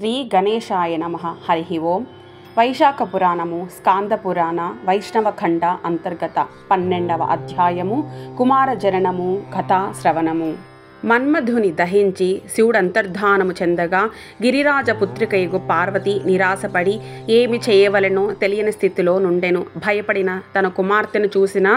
శ్రీ గణేశాయ నమః. హరి ఓం. వైశాఖ పురాణము స్కాంద పురాణ వైష్ణవఖండ అంతర్గత 12వ అధ్యాయము కుమార జననము కథా శ్రవణము. మన్మధుని దహించి శివుడు అంతర్ధానము చెందగా గిరిరాజపుత్రికయగు పార్వతి నిరాశపడి ఏమి చేయవలెనో తెలియని స్థితిలో నుండెను. భయపడిన తన కుమార్తెను చూసిన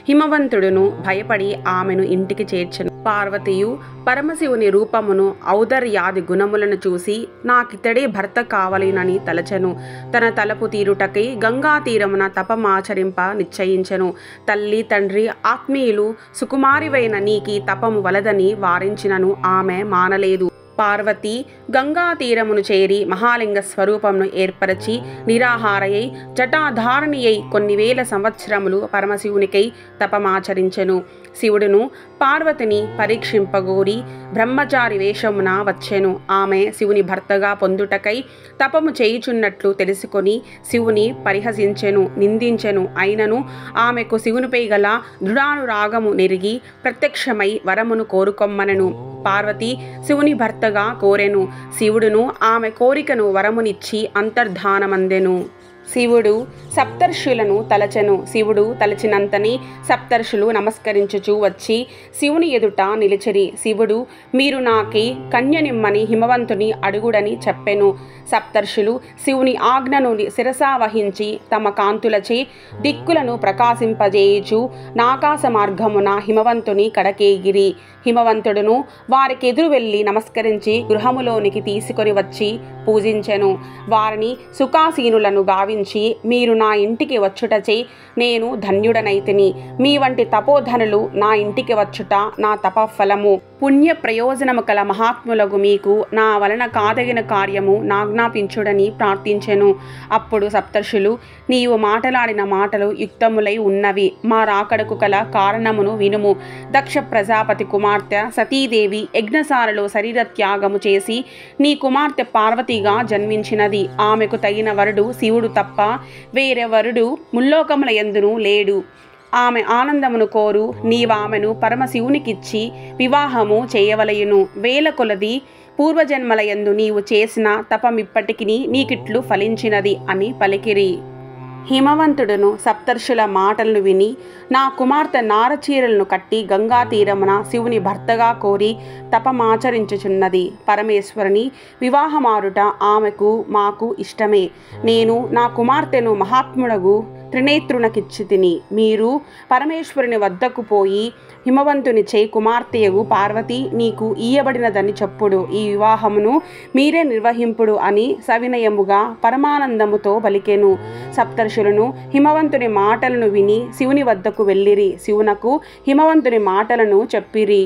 హిమవంతుడును భయపడి ఆమెను ఇంటికి చేర్చెను. పార్వతియు పరమశివుని రూపమును ఔదర్యాది గుణములను చూసి నాకితడే భర్త కావలేనని తలచెను. తన తలపు తీరుటకై గంగా తీరమున తపమాచరింప నిశ్చయించెను. తల్లి తండ్రి ఆత్మీయులు సుకుమారివైన నీకి తపము వలదని వారించినను ఆమె మానలేదు. పార్వతి గంగా తీరమును చేరి మహాలింగ స్వరూపమును ఏర్పరచి నిరాహారయై జటాధారణియై కొన్ని వేల సంవత్సరములు పరమశివునికై తపమాచరించెను. శివుడును పార్వతిని పరీక్షింపగోరి బ్రహ్మచారి వేషమున వచ్చెను. ఆమె శివుని భర్తగా పొందుటకై తపము చేయుచున్నట్లు తెలుసుకొని శివుని పరిహసించెను, నిందించెను. అయినను ఆమెకు శివునిపై గల దృఢానురాగము నెరిగి ప్రత్యక్షమై వరమును కోరుకొమ్మనెను. పార్వతి శివుని భర్తగా కోరెను. శివుడును ఆమె కోరికను వరమునిచ్చి అంతర్ధానమందెను. శివుడు సప్తర్షులను తలచెను. శివుడు తలచినంతని సప్తర్షులు నమస్కరించుచూ వచ్చి శివుని ఎదుట నిలిచిరి. శివుడు మీరు నాకి కన్యనిమ్మని హిమవంతుని అడుగుడని చెప్పెను. సప్తర్షులు శివుని ఆజ్ఞను శిరసా వహించి తమ కాంతులచే దిక్కులను ప్రకాశింపజేయుచు నాకాశ మార్గమున హిమవంతుని కడకేగిరి. హిమవంతుడును వారికి ఎదురు వెళ్ళి నమస్కరించి గృహములోనికి తీసుకొని వచ్చి పూజించెను. వారిని సుఖాసీనులను గావించి మీరు నా ఇంటికి వచ్చుటచే నేను ధన్యుడనైతిని. మీ వంటి తపోధనులు నా ఇంటికి వచ్చుట నా తపఫలము. పుణ్య ప్రయోజనము కల మహాత్ములకు మీకు నా వలన కాదగిన కార్యము నాజ్ఞాపించుడని ప్రార్థించెను. అప్పుడు సప్తర్షులు నీవు మాటలాడిన మాటలు యుక్తములై ఉన్నవి. మా రాకడకు కల కారణమును వినుము. దక్ష ప్రజాపతి కుమార్తె సతీదేవి యజ్ఞశాలలో శరీర త్యాగము చేసి నీ కుమార్తె పార్వతిగా జన్మించినది. ఆమెకు తగిన వరుడు శివుడు తప్ప వేరే వరుడు ముల్లోకముల యందును లేడు. ఆమె ఆనందమును కోరు నీవామెను పరమశివునికిచ్చి వివాహము చేయవలయును. వేల కొలది పూర్వజన్మలయందు నీవు చేసిన తపమిప్పటికి నీకిట్లు ఫలించినది అని పలికిరి. హిమవంతుడును సప్తర్షుల మాటలను విని నా కుమార్తె నారచీరలను కట్టి గంగా తీరమున శివుని భర్తగా కోరి తపమాచరించుచున్నది. పరమేశ్వరుని వివాహమారుట ఆమెకు మాకు ఇష్టమే. నేను నా కుమార్తెను మహాత్ముడగు త్రినేత్రునకిచ్చి తిని మీరు పరమేశ్వరుని వద్దకు పోయి హిమవంతుని చే కుమార్తెయగు పార్వతి నీకు ఇయ్యబడినదని చెప్పుడు. ఈ వివాహమును మీరే నిర్వహింపుడు అని సవినయముగా పరమానందముతో పలికెను. సప్తర్షులను హిమవంతుని మాటలను విని శివుని వద్దకు వెళ్ళిరి. శివునకు హిమవంతుని మాటలను చెప్పిరి.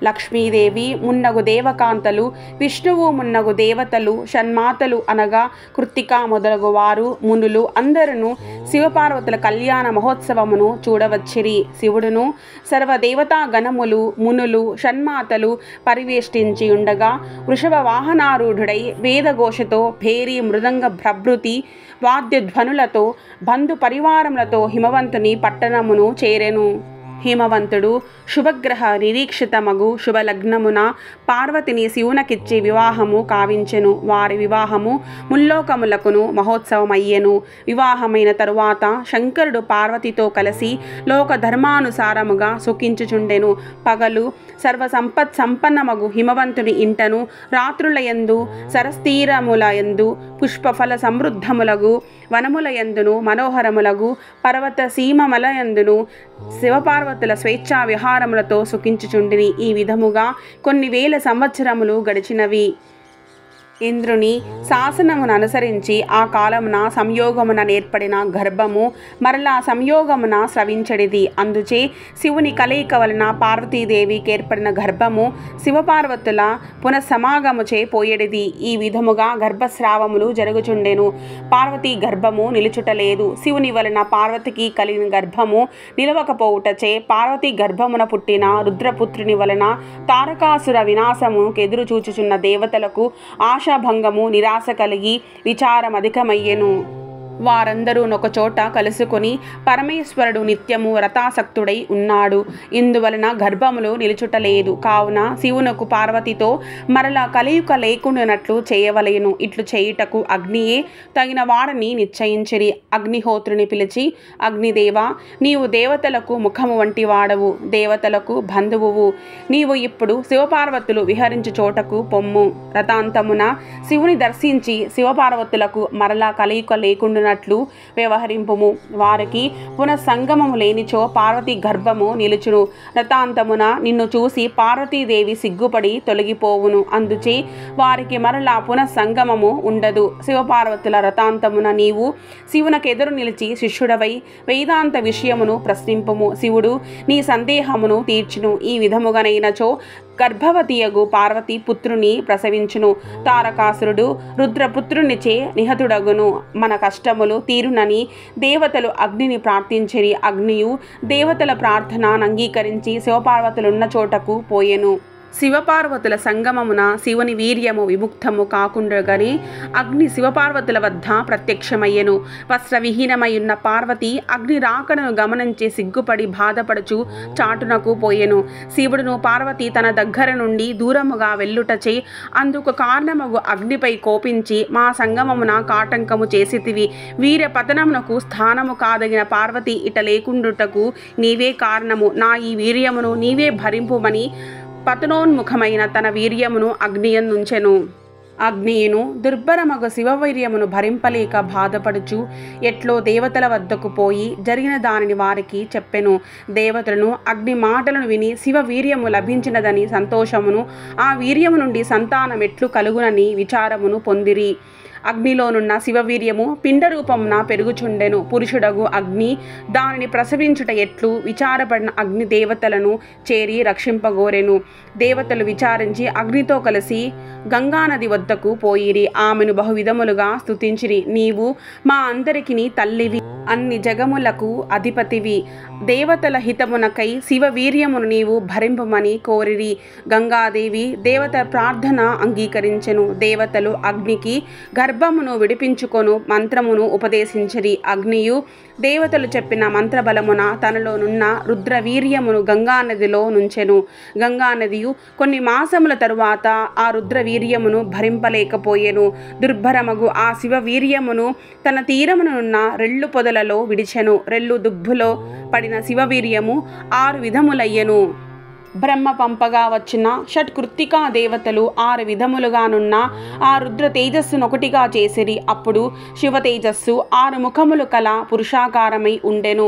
లక్ష్మీదేవి మున్నగు దేవకాంతలు, విష్ణువు మున్నగు దేవతలు, షణ్మాతలు అనగా కృత్తిక మొదలగు వారు మునులు అందరూ శివపార్వతుల కళ్యాణ మహోత్సవమును చూడవచ్చిరి. శివుడును సర్వదేవతా గణములు మునులు షణ్మాతలు పరివేష్టించి ఉండగా వృషభ వాహనారూఢుడై వేదఘోషతో భేరి మృదంగ భ్రభృతి వాద్యధ్వనులతో బంధు పరివారములతో హిమవంతుని పట్టణమును చేరెను. హిమవంతుడు శుభగ్రహ నిరీక్షితమగు శుభలగ్నమున పార్వతిని శివునకిచ్చి వివాహము కావించెను. వారి వివాహము ముల్లోకములకును మహోత్సవమయ్యెను. వివాహమైన తరువాత శంకరుడు పార్వతితో కలిసి లోక ధర్మానుసారముగా సుఖించుచుండెను. పగలు సర్వసంపత్ సంపన్నమగు హిమవంతుని ఇంటను, రాత్రులయందు సరస్తీరములయందు పుష్పఫల సమృద్ధములగు వనములయందును మనోహరములగు పర్వత సీమమలయందును శివపార్వతుల స్వేచ్ఛా విహారములతో సుఖించుచుండిని. ఈ విధముగా కొన్ని వేల సంవత్సరములు గడిచినవి. ఇంద్రుని శాసనమును అనుసరించి ఆ కాలమున సంయోగమున ఏర్పడిన గర్భము మరలా సంయోగమున స్రవించడిది. అందుచే శివుని కలయిక వలన పార్వతీదేవికి ఏర్పడిన గర్భము శివపార్వతుల పునఃసమాగముచే పోయేడిది. ఈ విధముగా గర్భస్రావములు జరుగుచుండెను. పార్వతీ గర్భము నిలుచుటలేదు. శివుని వలన పార్వతికి కలిగిన గర్భము నిలవకపోవుటచే పార్వతీ గర్భమున పుట్టిన రుద్రపుత్రుని వలన తారకాసుర వినాశముకు ఎదురు చూచుచున్న దేవతలకు ఆశాభంగము నిరాశ కలిగి విచారం అధికమయ్యెను. వారందరూ ఒకచోట కలుసుకొని పరమేశ్వరుడు నిత్యము వ్రతాసక్తుడై ఉన్నాడు. ఇందువలన గర్భములు నిలుచుటలేదు. కావున శివునకు పార్వతితో మరలా కలియుక లేకుండానట్లు చేయవలెను. ఇట్లు చేయుటకు అగ్నియే తగిన వాడని నిశ్చయించిరి. అగ్నిహోత్రుని పిలిచి, అగ్నిదేవా, నీవు దేవతలకు ముఖము వంటి వాడవు, దేవతలకు బంధువువు. నీవు ఇప్పుడు శివపార్వతులు విహరించు చోటకు పొమ్ము. వ్రతాంతమున శివుని దర్శించి శివపార్వతులకు మరలా కలియుక లేకుండానట్లు వ్యవహరింపుము. వారికి పునఃసంగమము లేనిచో పార్వతి గర్భము నిలుచును. వ్రతాంతమున నిన్ను చూసి పార్వతీదేవి సిగ్గుపడి తొలగిపోవును. అందుచే వారికి మరలా పునఃసంగమము ఉండదు. శివపార్వతుల వ్రతాంతమున నీవు శివునకెదురు నిలిచి శిష్యుడవై వేదాంత విషయమును ప్రశ్నింపుము. శివుడు నీ సందేహమును తీర్చును. ఈ విధముగానైనచో గర్భవతియగు పార్వతి పుత్రుని ప్రసవించును. తారకాసురుడు రుద్రపుత్రునిచే నిహతుడగును. మన కష్టములు తీరునని దేవతలు అగ్నిని ప్రార్థించిరి. అగ్నియు దేవతల ప్రార్థన అంగీకరించి శివపార్వతులున్న చోటకు పోయెను. శివపార్వతుల సంగమమున శివుని వీర్యము విముక్తము కాకుండగానే అగ్ని శివపార్వతుల వద్ద ప్రత్యక్షమయ్యెను. వస్త్రవిహీనమయ్యున్న పార్వతి అగ్ని రాకడను గమనించి సిగ్గుపడి బాధపడుచు చాటునకు పోయెను. శివుడును పార్వతి తన దగ్గర నుండి దూరముగా వెళ్ళుటచే అందుకు కారణమగు అగ్నిపై కోపించి, మా సంగమమున కాటంకము చేసితివి, వీర్య పతనమునకు స్థానము కాదగిన పార్వతి ఇట లేకుండుటకు నీవే కారణము. నా ఈ వీర్యమును నీవే భరింపుమని పతనోన్ముఖమైన తన వీర్యమును అగ్నియందుంచెను. అగ్నియును దుర్భరమగు శివవీర్యమును భరింపలేక బాధపడుచు ఎట్లో దేవతల వద్దకు పోయి జరిగిన దానిని వారికి చెప్పెను. దేవతలను అగ్ని మాటలను విని శివ వీర్యము లభించినదని సంతోషమును, ఆ వీర్యము నుండి సంతానం ఎట్లు కలుగునని విచారమును పొందిరి. అగ్నిలోనున్న శివవీర్యము పిండరూపమున పెరుగుచుండెను. పురుషుడగు అగ్ని దానిని ప్రసవించుట ఎట్లు విచారపడిన అగ్ని దేవతలను చేరి రక్షింపగోరెను. దేవతలు విచారించి అగ్నితో కలిసి గంగానది వద్దకు పోయిరి. ఆమెను బహువిధములుగా స్తుతించిరి. నీవు మా అందరికిని తల్లివి, అన్ని జగములకు అధిపతివి. దేవతల హితమునకై శివవీర్యమును నీవు భరింపమని కోరిరి. గంగాదేవి దేవత ప్రార్థన అంగీకరించెను. దేవతలు అగ్నికి గర్భమును విడిపించుకొను మంత్రమును ఉపదేశించిరి. అగ్నియు దేవతలు చెప్పిన మంత్రబలమున తనలోనున్న రుద్రవీర్యమును గంగానదిలో నుంచెను. గంగానదియు కొన్ని మాసముల తరువాత ఆ రుద్రవీర్యమును భరింపలేకపోయెను. దుర్భరమగు ఆ శివవీర్యమును తన తీరమునున్న రెల్లు పొదలలో విడిచెను. రెల్లు దుబ్బులో పడిన శివవీర్యము 6 విధములయ్యెను. బ్రహ్మ పంపగా వచ్చిన షట్కృత్తికా దేవతలు 6 విధములుగానున్న ఆ రుద్ర తేజస్సునొకటిగా చేసిరి. అప్పుడు శివ తేజస్సు 6 ముఖములు కల పురుషాకారమై ఉండెను.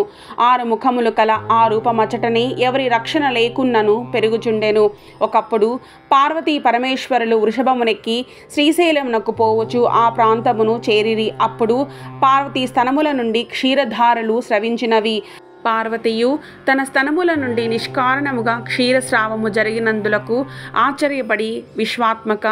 6 ముఖములు కల ఆ రూపమచటనే ఎవరి రక్షణ లేకున్నను పెరుగుచుండెను. ఒకప్పుడు పార్వతీ పరమేశ్వరులు వృషభమునెక్కి శ్రీశైలమునకు పోవచ్చు ఆ ప్రాంతమును చేరిరి. అప్పుడు పార్వతీ స్తనముల నుండి క్షీరధారలు స్రవించినవి. పార్వతియు తన స్తనముల నుండి నిష్కారణముగా క్షీరస్రావము జరిగినందులకు ఆశ్చర్యపడి, విశ్వాత్మక,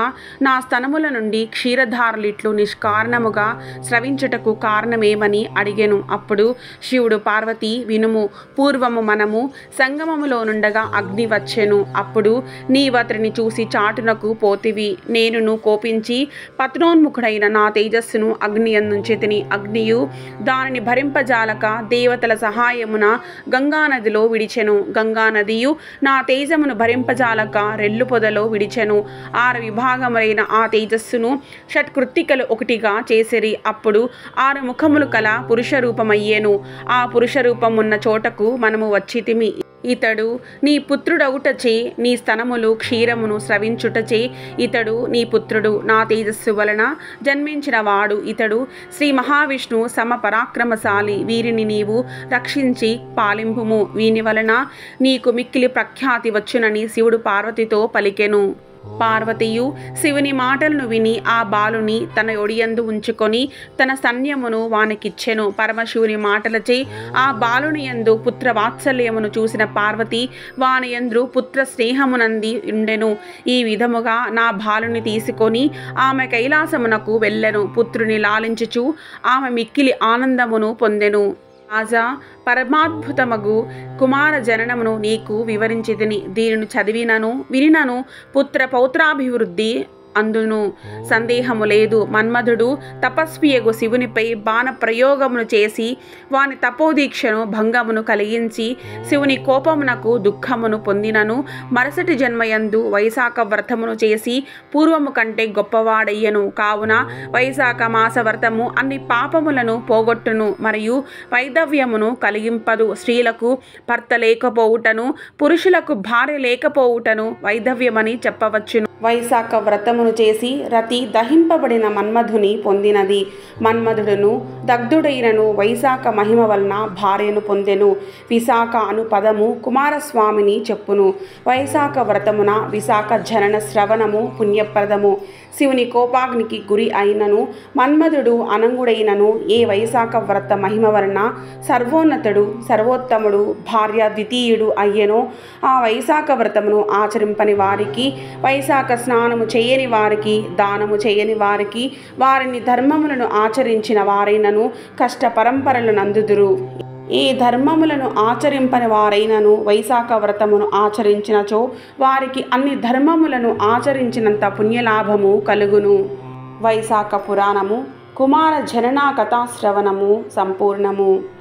నా స్తనముల నుండి క్షీరధారలిట్లు నిష్కారణముగా స్రవించుటకు కారణమేమని అడిగెను. అప్పుడు శివుడు, పార్వతి వినుము, పూర్వము మనము సంగమములో నుండగా అగ్ని వచ్చెను. అప్పుడు నీవతరిని చూసి చాటునకు పోతివి. నేనును కోపించి పతనోన్ముఖుడైన నా తేజస్సును అగ్ని అందుంచితిని. అగ్నియు దానిని భరింపజాలక దేవతల సహాయము గంగానదిలో విడిచెను. గంగానదియు నా తేజమును భరింపజాలక రెల్లు పొదలో విడిచెను. 6 విభాగములైన ఆ తేజస్సును షట్కృత్తికలు ఒకటిగా చేసిరి. అప్పుడు 6 ముఖములు కల పురుష రూపమయ్యేను. ఆ పురుష రూపమున్న చోటకు మనము వచ్చితిమి. ఇతడు నీ పుత్రుడవుటచే నీ స్తనములు క్షీరమును స్రవించుటచే ఇతడు నీ పుత్రుడు. నా తేజస్సు వలన జన్మించిన వాడు ఇతడు. శ్రీ మహావిష్ణు సమపరాక్రమశాలి. వీరిని నీవు రక్షించి పాలింపుము. వీని వలన నీకు మిక్కిలి ప్రఖ్యాతి వచ్చునని శివుడు పార్వతితో పలికెను. పార్వతియు శివుని మాటలను విని ఆ బాలుని తన ఒడియందు ఉంచుకొని తన సైన్యమును వానికిచ్చెను. పరమశివుని మాటలచే ఆ బాలుని యందు పుత్ర వాత్సల్యమును చూసిన పార్వతి వాని యందు పుత్ర స్నేహమునంది ఉండెను. ఈ విధముగా నా బాలుని తీసుకొని ఆమె కైలాసమునకు వెళ్ళెను. పుత్రుని లాలించుచు ఆమె మిక్కిలి ఆనందమును పొందెను. రాజా, పరమాద్భుతమగు కుమార జననమును నీకు వివరించితిని. దీనిని చదివినను వినినను పుత్ర పౌత్రాభివృద్ధి అందును సందేహము లేదు. మన్మధుడు తపస్వియగు శివునిపై బాణ ప్రయోగమును చేసి వాని తపోదీక్షను భంగమును కలిగించి శివుని కోపమునకు దుఃఖమును పొందినను మరుసటి జన్మయందు వైశాఖ వ్రతమును చేసి పూర్వము కంటే గొప్పవాడయ్యను. కావున వైశాఖ మాస వ్రతము అన్ని పాపములను పోగొట్టును మరియు వైధవ్యమును కలిగింపదు. స్త్రీలకు భర్త లేకపోవుటను పురుషులకు భార్య లేకపోవుటను వైధవ్యమని చెప్పవచ్చును. వైశాఖ వ్రతమును చేసి రతి దహింపబడిన మన్మధుని పొందినది. మన్మధుడును దగ్ధుడైనను వైశాఖ మహిమ వలన భార్యను పొందెను. విశాఖ అను పదము కుమారస్వామిని చెప్పును. వైశాఖ వ్రతమున విశాఖ జనన శ్రవణము పుణ్యప్రదము. శివుని కోపాగ్నికి గురి అయినను మన్మధుడు అనంగుడైనను ఏ వైశాఖ వ్రత మహిమ వలన సర్వోన్నతుడు సర్వోత్తముడు భార్య ద్వితీయుడు అయ్యెనో ఆ వైశాఖ వ్రతమును ఆచరింపని వారికి, వైశాఖ స్నానము చేయని వారికి, దానము చేయని వారికి, వారిని ధర్మములను ఆచరించిన వారైనను కష్ట పరంపరలు నందుదురు. ఈ ధర్మములను ఆచరింపని వారైనను వైశాఖ వ్రతమును ఆచరించినచో వారికి అన్ని ధర్మములను ఆచరించినంత పుణ్యలాభము కలుగును. వైశాఖ పురాణము కుమార జననా కథాశ్రవణము సంపూర్ణము.